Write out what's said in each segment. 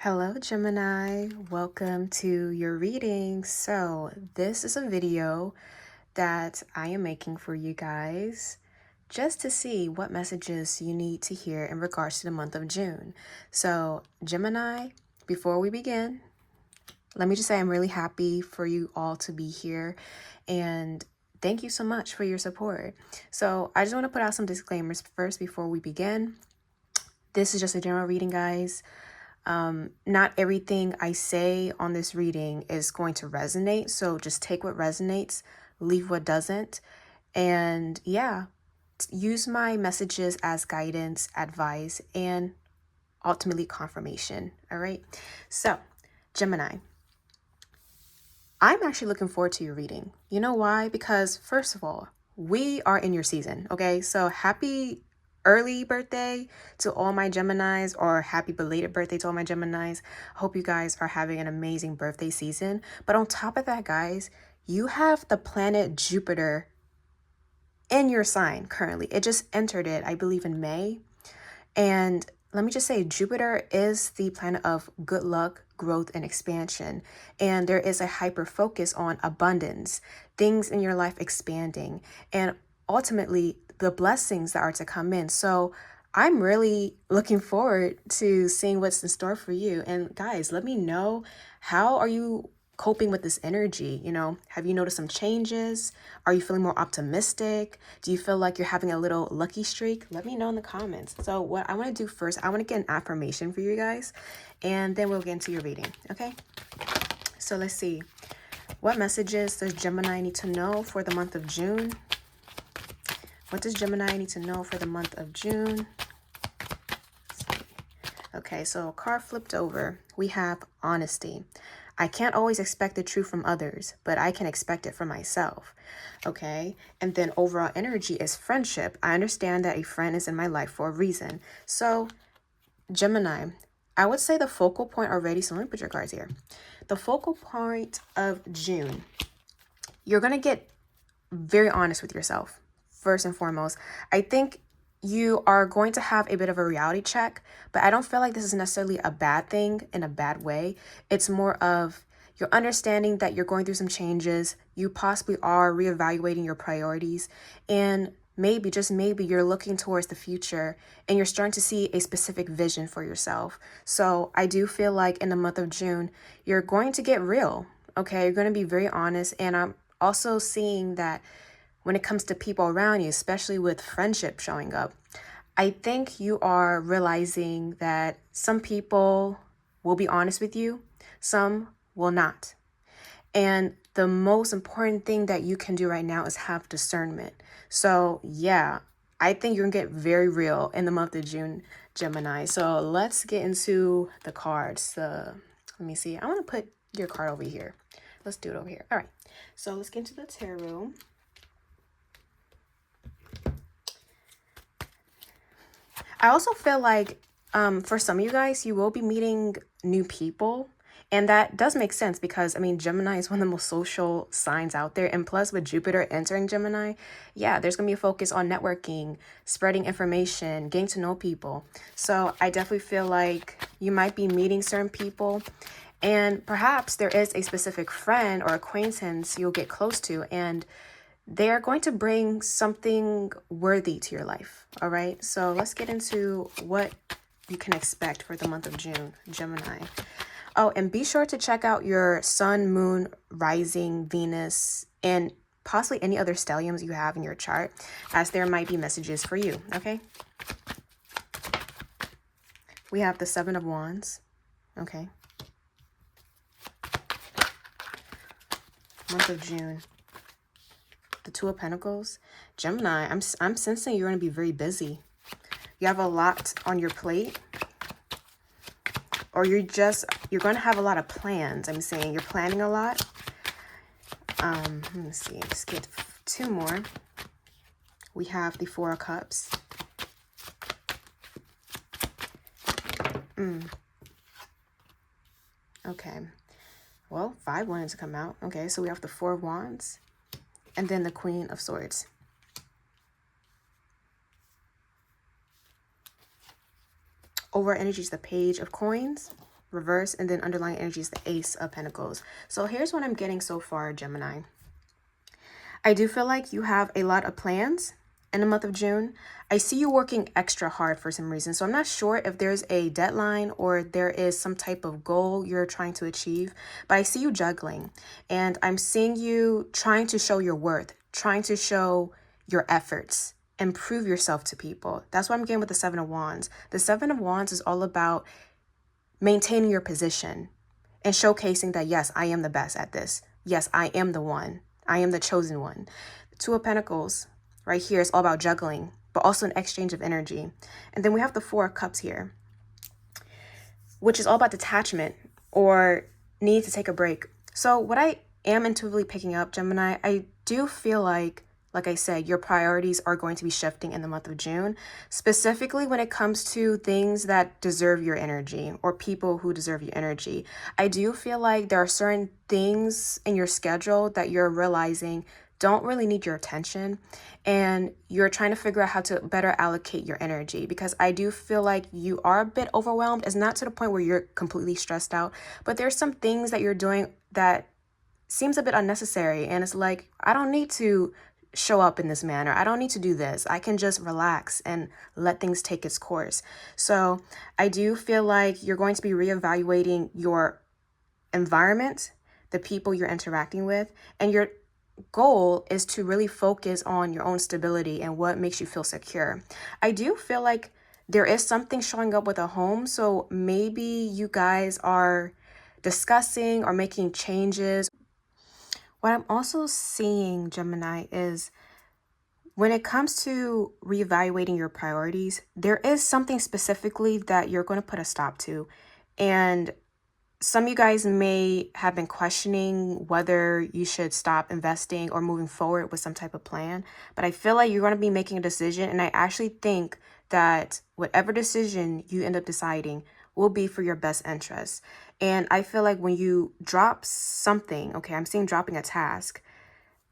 Hello, Gemini. Welcome to your reading. So, this is a video that I am making for you guys just to see what messages you need to hear in regards to the month of June. So, Gemini, before we begin, let me just say I'm really happy for you all to be here and thank you so much for your support. So, I just want to put out some disclaimers first before we begin. This is just a general reading, guys. Not everything I say on this reading is going to resonate. So just take what resonates, leave what doesn't. And yeah, use my messages as guidance, advice, and ultimately confirmation. All right. So, Gemini, I'm actually looking forward to your reading. You know why? Because first of all, we are in your season. Okay. So happy early birthday to all my Geminis, or happy belated birthday to all my Geminis. Hope you guys are having an amazing birthday season. But on top of that, guys, you have the planet Jupiter in your sign currently. It just entered it, I believe, in May. And let me just say, Jupiter is the planet of good luck, growth, and expansion. And there is a hyper focus on abundance, things in your life expanding, and ultimately the blessings that are to come in. So I'm really looking forward to seeing what's in store for you. And guys, let me know, how are you coping with this energy? Have you noticed some changes? Are you feeling more optimistic? Do you feel like you're having a little lucky streak? Let me know in the comments. So what I want to do first, I want to get an affirmation for you guys, and then we'll get into your reading. Okay, so let's see, what messages does Gemini need to know for the month of June? What does Gemini need to know for the month of June? Okay, so a card flipped over. We have honesty. I can't always expect the truth from others, but I can expect it from myself. Okay, and then overall energy is friendship. I understand that a friend is in my life for a reason. So, Gemini, I would say the focal point already, so let me put your cards here. The focal point of June, you're going to get very honest with yourself, first and foremost. I think you are going to have a bit of a reality check, but I don't feel like this is necessarily a bad thing in a bad way. It's more of you're understanding that you're going through some changes. You possibly are reevaluating your priorities, and maybe, just maybe, you're looking towards the future and you're starting to see a specific vision for yourself. So I do feel like in the month of June, you're going to get real. Okay, you're going to be very honest. And I'm also seeing that when it comes to people around you, especially with friendship showing up, I think you are realizing that some people will be honest with you, some will not. And the most important thing that you can do right now is have discernment. So yeah, I think you're gonna get very real in the month of June, Gemini. So let's get into the cards. Let me see. I want to put your card over here. Let's do it over here. All right. So let's get into the tarot. I also feel like for some of you guys, you will be meeting new people. And that does make sense because, I mean, Gemini is one of the most social signs out there. And plus, with Jupiter entering Gemini, yeah, there's going to be a focus on networking, spreading information, getting to know people. So I definitely feel like you might be meeting certain people. And perhaps there is a specific friend or acquaintance you'll get close to, and they're going to bring something worthy to your life. All right. So let's get into what you can expect for the month of June, Gemini. Oh, and be sure to check out your sun, moon, rising, Venus, and possibly any other stelliums you have in your chart, as there might be messages for you. Okay. We have the Seven of Wands. Okay. Month of June. The Two of Pentacles. Gemini, I'm sensing you're going to be very busy. You have a lot on your plate, or you're going to have a lot of plans. I'm saying you're planning a lot. Let me see. Let's get two more. We have the Four of Cups. Okay. Well, 5 wanted to come out. Okay, so we have the Four of Wands. And then the Queen of Swords. Over energy is the Page of Coins. reverse, and then underlying energy is the Ace of Pentacles. So here's what I'm getting so far, Gemini. I do feel like you have a lot of plans in the month of June. I see you working extra hard for some reason. So I'm not sure if there's a deadline or there is some type of goal you're trying to achieve, but I see you juggling, and I'm seeing you trying to show your worth, trying to show your efforts, and prove yourself to people. That's what I'm getting with the Seven of Wands. The Seven of Wands is all about maintaining your position and showcasing that, yes, I am the best at this. Yes, I am the one. I am the chosen one. The Two of Pentacles right here is all about juggling, but also an exchange of energy. And then we have the Four of Cups here, which is all about detachment or need to take a break. So what I am intuitively picking up, Gemini, I do feel like I said, your priorities are going to be shifting in the month of June, specifically when it comes to things that deserve your energy or people who deserve your energy. I do feel like there are certain things in your schedule that you're realizing don't really need your attention, and you're trying to figure out how to better allocate your energy, because I do feel like you are a bit overwhelmed. It's not to the point where you're completely stressed out, but there's some things that you're doing that seems a bit unnecessary, and it's like, I don't need to show up in this manner. I don't need to do this. I can just relax and let things take its course. So I do feel like you're going to be reevaluating your environment, the people you're interacting with, and your goal is to really focus on your own stability and what makes you feel secure. I do feel like there is something showing up with a home. So maybe you guys are discussing or making changes. What I'm also seeing, Gemini, is when it comes to reevaluating your priorities, there is something specifically that you're going to put a stop to. And some of you guys may have been questioning whether you should stop investing or moving forward with some type of plan. But I feel like you're going to be making a decision. And I actually think that whatever decision you end up deciding will be for your best interest. And I feel like when you drop something, okay, I'm seeing dropping a task,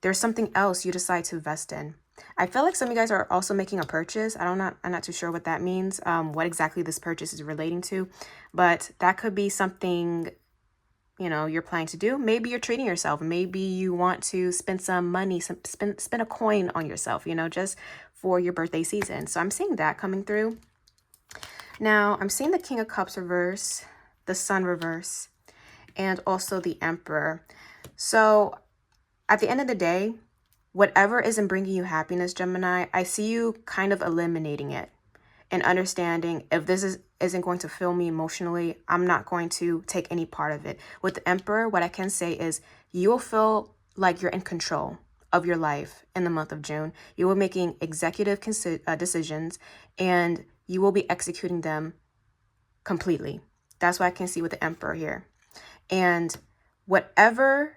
there's something else you decide to invest in. I feel like some of you guys are also making a purchase. I'm not too sure what that means, what exactly this purchase is relating to, but that could be something, you're planning to do. Maybe you're treating yourself. Maybe you want to spend some money, spend a coin on yourself, just for your birthday season. So I'm seeing that coming through. Now I'm seeing the King of Cups reverse, the Sun reverse, and also the Emperor. So at the end of the day, whatever isn't bringing you happiness, Gemini, I see you kind of eliminating it and understanding, if this isn't going to fill me emotionally, I'm not going to take any part of it. With the Emperor, what I can say is you will feel like you're in control of your life in the month of June. You will be making executive decisions, and you will be executing them completely. That's what I can see with the Emperor here. And whatever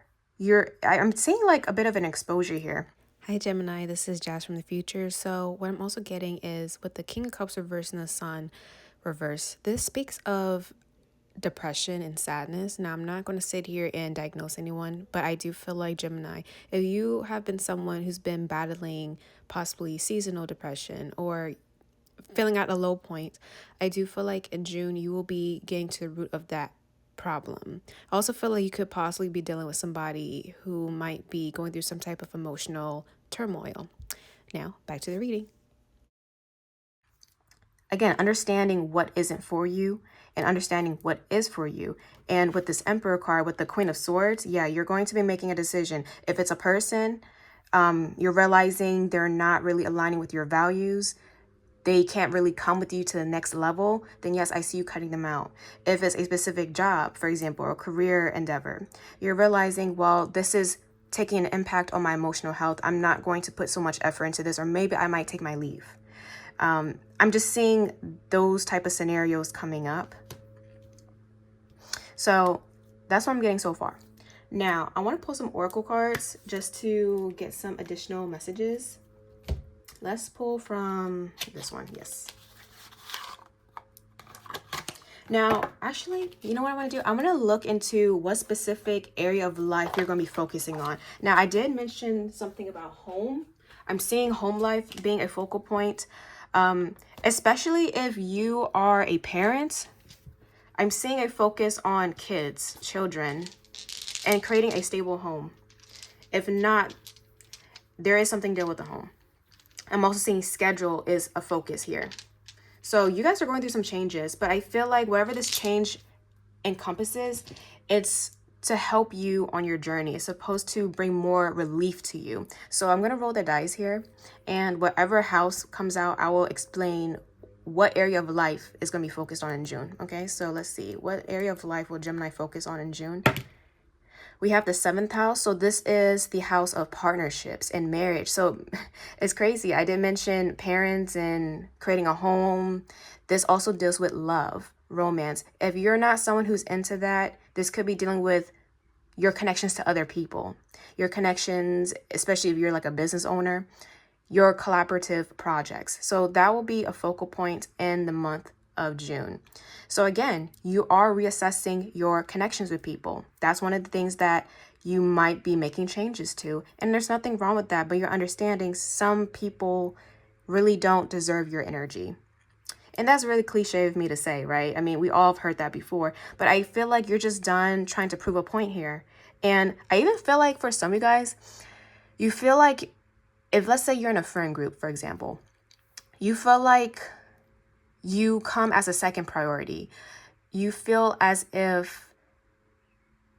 I'm seeing like a bit of an exposure here. Hi Gemini, this is Jazz from the future. So what I'm also getting is with the King of Cups reverse and the Sun reverse, this speaks of depression and sadness. Now, I'm not going to sit here and diagnose anyone, but I do feel like, Gemini, if you have been someone who's been battling possibly seasonal depression or feeling at a low point, I do feel like in June you will be getting to the root of that problem. I also feel like you could possibly be dealing with somebody who might be going through some type of emotional turmoil. Now, back to the reading. Again, understanding what isn't for you and understanding what is for you. And with this Emperor card, with the Queen of Swords, yeah, you're going to be making a decision. If it's a person, you're realizing they're not really aligning with your values, they can't really come with you to the next level, then yes, I see you cutting them out. If it's a specific job, for example, or career endeavor, you're realizing, well, this is taking an impact on my emotional health. I'm not going to put so much effort into this, or maybe I might take my leave. I'm just seeing those type of scenarios coming up. So that's what I'm getting so far. Now, I want to pull some oracle cards just to get some additional messages. Let's pull from this one. Yes. Now, actually, you know what I want to do? I'm going to look into what specific area of life you're going to be focusing on. Now, I did mention something about home. I'm seeing home life being a focal point, especially if you are a parent. I'm seeing a focus on kids, children, and creating a stable home. If not, there is something deal with the home. I'm also seeing schedule is a focus here. So you guys are going through some changes, but I feel like whatever this change encompasses, it's to help you on your journey. It's supposed to bring more relief to you. So I'm going to roll the dice here, and whatever house comes out, I will explain what area of life is going to be focused on in June. Okay, so let's see. What area of life will Gemini focus on in June? We have the 7th house. So this is the house of partnerships and marriage. So it's crazy. I did mention parents and creating a home. This also deals with love, romance. If you're not someone who's into that, this could be dealing with your connections to other people, your connections, especially if you're like a business owner, your collaborative projects. So that will be a focal point in the month of June. So again, you are reassessing your connections with people. That's one of the things that you might be making changes to. And there's nothing wrong with that, but you're understanding some people really don't deserve your energy. And that's really cliche of me to say, right? I mean, we all have heard that before, but I feel like you're just done trying to prove a point here. And I even feel like for some of you guys, you feel like if, let's say you're in a friend group, for example, you feel like you come as a second priority. You feel as if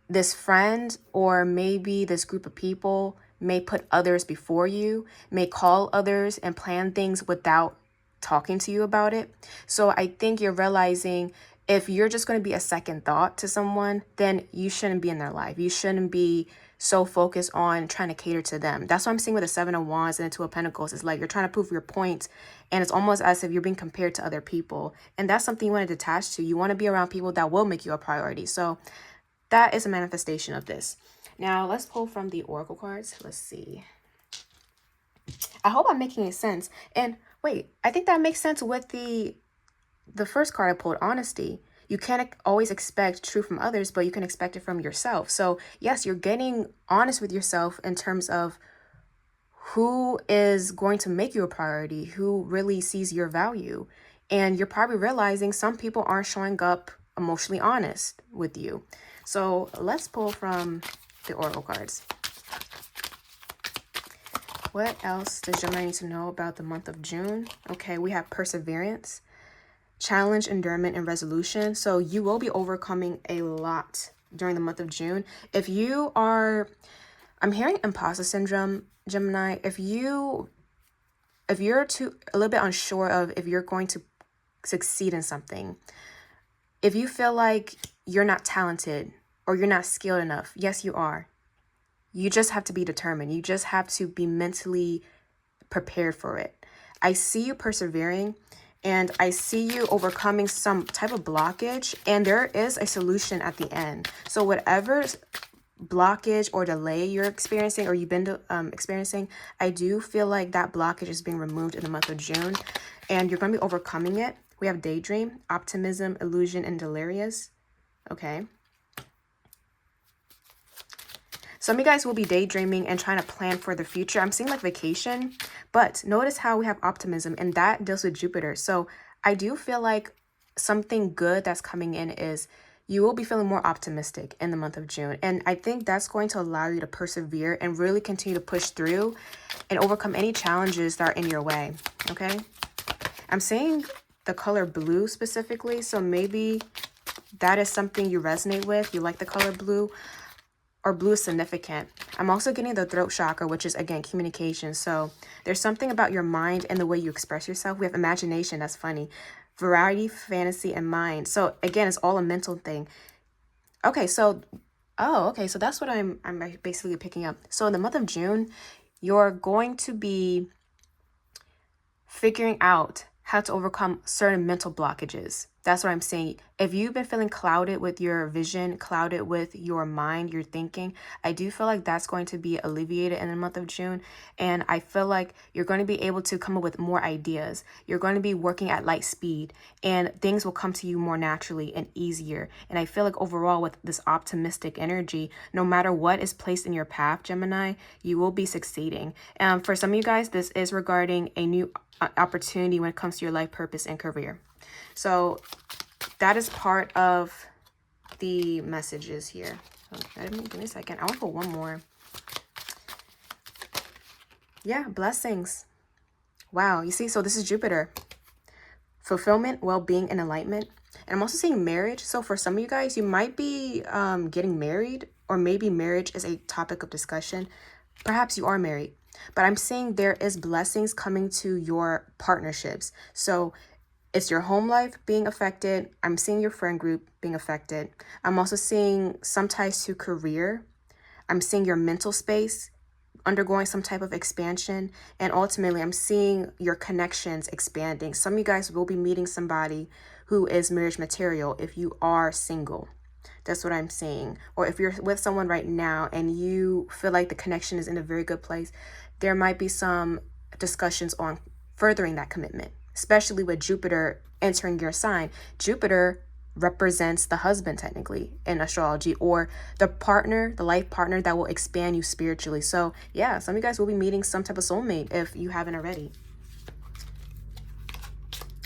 this friend or maybe this group of people may put others before you, may call others and plan things without talking to you about it. So I think you're realizing if you're just going to be a second thought to someone, then you shouldn't be in their life. You shouldn't be so focused on trying to cater to them. That's what I'm seeing with the 7 of Wands and the 2 of Pentacles. It's like you're trying to prove your point, and it's almost as if you're being compared to other people. And that's something you want to detach to. You want to be around people that will make you a priority. So that is a manifestation of this. Now let's pull from the Oracle cards. Let's see. I hope I'm making sense. And wait, I think that makes sense with the first card I pulled, honesty. You can't always expect truth from others, but you can expect it from yourself. So yes, you're getting honest with yourself in terms of who is going to make you a priority, who really sees your value. And you're probably realizing some people aren't showing up emotionally honest with you. So let's pull from the Oracle cards. What else does Gemini need to know about the month of June? Okay, we have perseverance, challenge, endurance, and resolution. So you will be overcoming a lot during the month of June. If you are, I'm hearing imposter syndrome, Gemini. If you're a little bit unsure of if you're going to succeed in something, if you feel like you're not talented or you're not skilled enough, yes, you are. You just have to be determined. You just have to be mentally prepared for it. I see you persevering, and I see you overcoming some type of blockage, and there is a solution at the end. So whatever blockage or delay you're experiencing or you've been experiencing, I do feel like that blockage is being removed in the month of June, and you're going to be overcoming it. We have daydream, optimism, illusion, and delirious. Okay. Some of you guys will be daydreaming and trying to plan for the future. I'm seeing like vacation, but notice how we have optimism, and that deals with Jupiter. So I do feel like something good that's coming in is you will be feeling more optimistic in the month of June. And I think that's going to allow you to persevere and really continue to push through and overcome any challenges that are in your way. Okay. I'm seeing the color blue specifically. So maybe that is something you resonate with. You like the color blue, or blue is significant. I'm also getting the throat chakra, which is, again, communication. So there's something about your mind and the way you express yourself. We have imagination. That's funny. Variety, fantasy, and mind. So again, it's all a mental thing. Okay, so, okay. So that's what I'm basically picking up. So in the month of June, you're going to be figuring out how to overcome certain mental blockages. That's what I'm saying. If you've been feeling clouded with your vision, clouded with your mind, your thinking, I do feel like that's going to be alleviated in the month of June. And I feel like you're going to be able to come up with more ideas. You're going to be working at light speed, and things will come to you more naturally and easier. And I feel like overall, with this optimistic energy, no matter what is placed in your path, Gemini, you will be succeeding. For some of you guys, this is regarding a new opportunity when it comes to your life purpose and career. So that is part of the messages here. Give me a second. I want to put one more. Yeah, blessings. Wow, you see, so this is Jupiter. Fulfillment, well-being, and enlightenment. And I'm also seeing marriage. So for some of you guys, you might be getting married, or maybe marriage is a topic of discussion. Perhaps you are married. But I'm seeing there is blessings coming to your partnerships. So it's your home life being affected. I'm seeing your friend group being affected. I'm also seeing some ties to career. I'm seeing your mental space undergoing some type of expansion. And ultimately, I'm seeing your connections expanding. Some of you guys will be meeting somebody who is marriage material if you are single. That's what I'm seeing. Or if you're with someone right now and you feel like the connection is in a very good place, there might be some discussions on furthering that commitment, especially with Jupiter entering your sign. Jupiter represents the husband technically in astrology, or the partner, the life partner that will expand you spiritually. So yeah, some of you guys will be meeting some type of soulmate if you haven't already.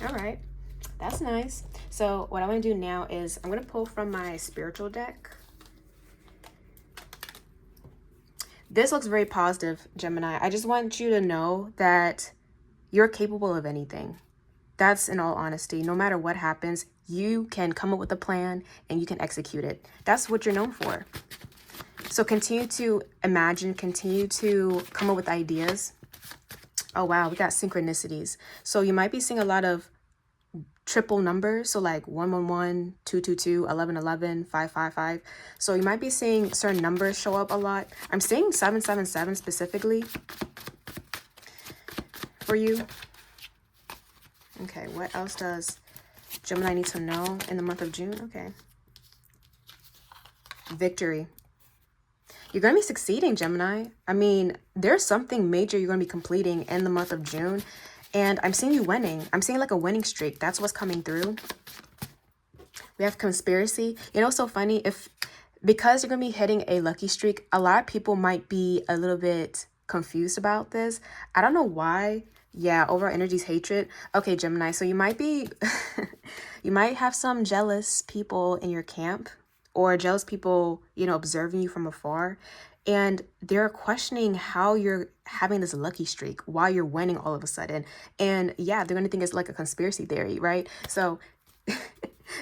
All right, that's nice. So what I want to do now is I'm going to pull from my spiritual deck. This looks very positive, Gemini. I just want you to know that you're capable of anything. That's in all honesty. No matter what happens, you can come up with a plan and you can execute it. That's what you're known for. So continue to imagine, continue to come up with ideas. Oh, wow, we got synchronicities. So you might be seeing a lot of triple numbers. So like 111, 222, 1111, 555. So you might be seeing certain numbers show up a lot. I'm seeing 777 specifically for you. Okay, what else does Gemini need to know in the month of June? Okay. Victory. You're going to be succeeding, Gemini. I mean, there's something major you're going to be completing in the month of June. And I'm seeing you winning. I'm seeing like a winning streak. That's what's coming through. We have conspiracy. You know, so funny, because you're going to be hitting a lucky streak, a lot of people might be a little bit confused about this. I don't know why. Yeah, overall energy is hatred. Okay, Gemini, so you might be, you might have some jealous people in your camp, or jealous people, you know, observing you from afar. And they're questioning how you're having this lucky streak, why you're winning all of a sudden. And yeah, they're going to think it's like a conspiracy theory, right? So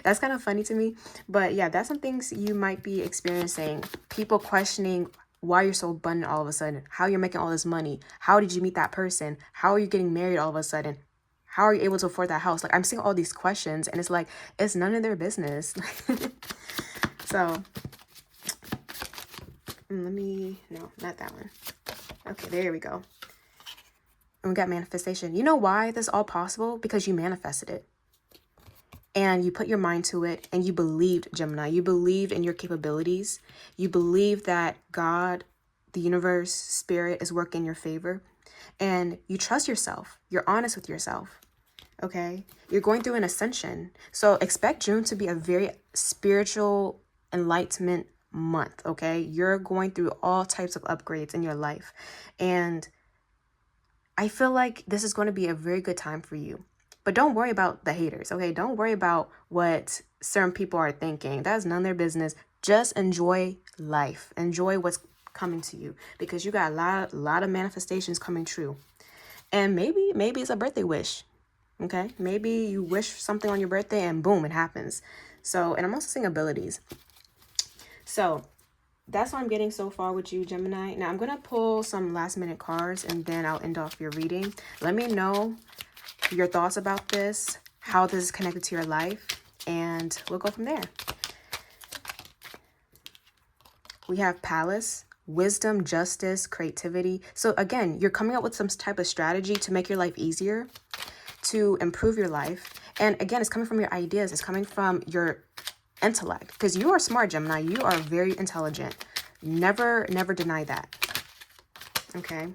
that's kind of funny to me. But yeah, that's some things you might be experiencing. People questioning why you're so abundant all of a sudden, how you're making all this money, how did you meet that person, how are you getting married all of a sudden, how are you able to afford that house? Like, I'm seeing all these questions and it's like, it's none of their business. So no, not that one. Okay, there we go. And we got manifestation. You know why this is all possible? Because you manifested it. And you put your mind to it and you believed, Gemini. You believed in your capabilities. You believe that God, the universe, spirit is working in your favor. And you trust yourself. You're honest with yourself. Okay? You're going through an ascension. So expect June to be a very spiritual enlightenment month. Okay? You're going through all types of upgrades in your life. And I feel like this is going to be a very good time for you. But don't worry about the haters, okay? Don't worry about what certain people are thinking. That's none of their business. Just enjoy life. Enjoy what's coming to you, because you got a lot of manifestations coming true. And maybe it's a birthday wish, okay? Maybe you wish something on your birthday and boom, it happens. So, and I'm also seeing abilities. So that's what I'm getting so far with you, Gemini. Now I'm going to pull some last minute cards and then I'll end off your reading. Let me know your thoughts about this, how this is connected to your life, and we'll go from there. We have Palace, wisdom, justice, creativity. So again, you're coming up with some type of strategy to make your life easier, to improve your life. And again, it's coming from your ideas. It's coming from your intellect, because you are smart, Gemini. You are very intelligent. Never deny that. Okay.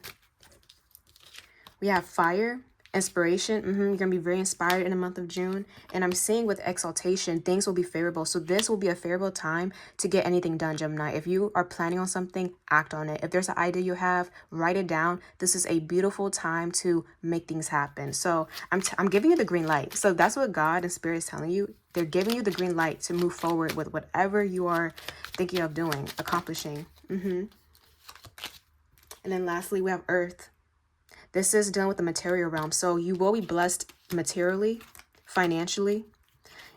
We have fire, Inspiration, you're gonna be very inspired in the month of June. And I'm seeing with exaltation, things will be favorable. So this will be a favorable time to get anything done, Gemini. If you are planning on something, act on it. If there's an idea you have, write it down. This is a beautiful time to make things happen. So I'm giving you the green light. So that's what God and Spirit is telling you. They're giving you the green light to move forward with whatever you are thinking of doing, accomplishing. And then lastly, we have Earth. This is dealing with the material realm. So you will be blessed materially, financially.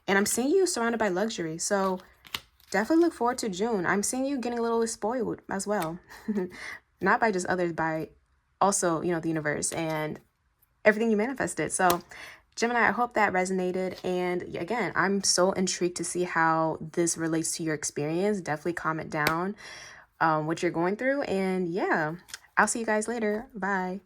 And I'm seeing you surrounded by luxury. So definitely look forward to June. I'm seeing you getting a little spoiled as well. Not by just others, by also, the universe and everything you manifested. So Gemini, I hope that resonated. And again, I'm so intrigued to see how this relates to your experience. Definitely comment down what you're going through. And yeah, I'll see you guys later. Bye.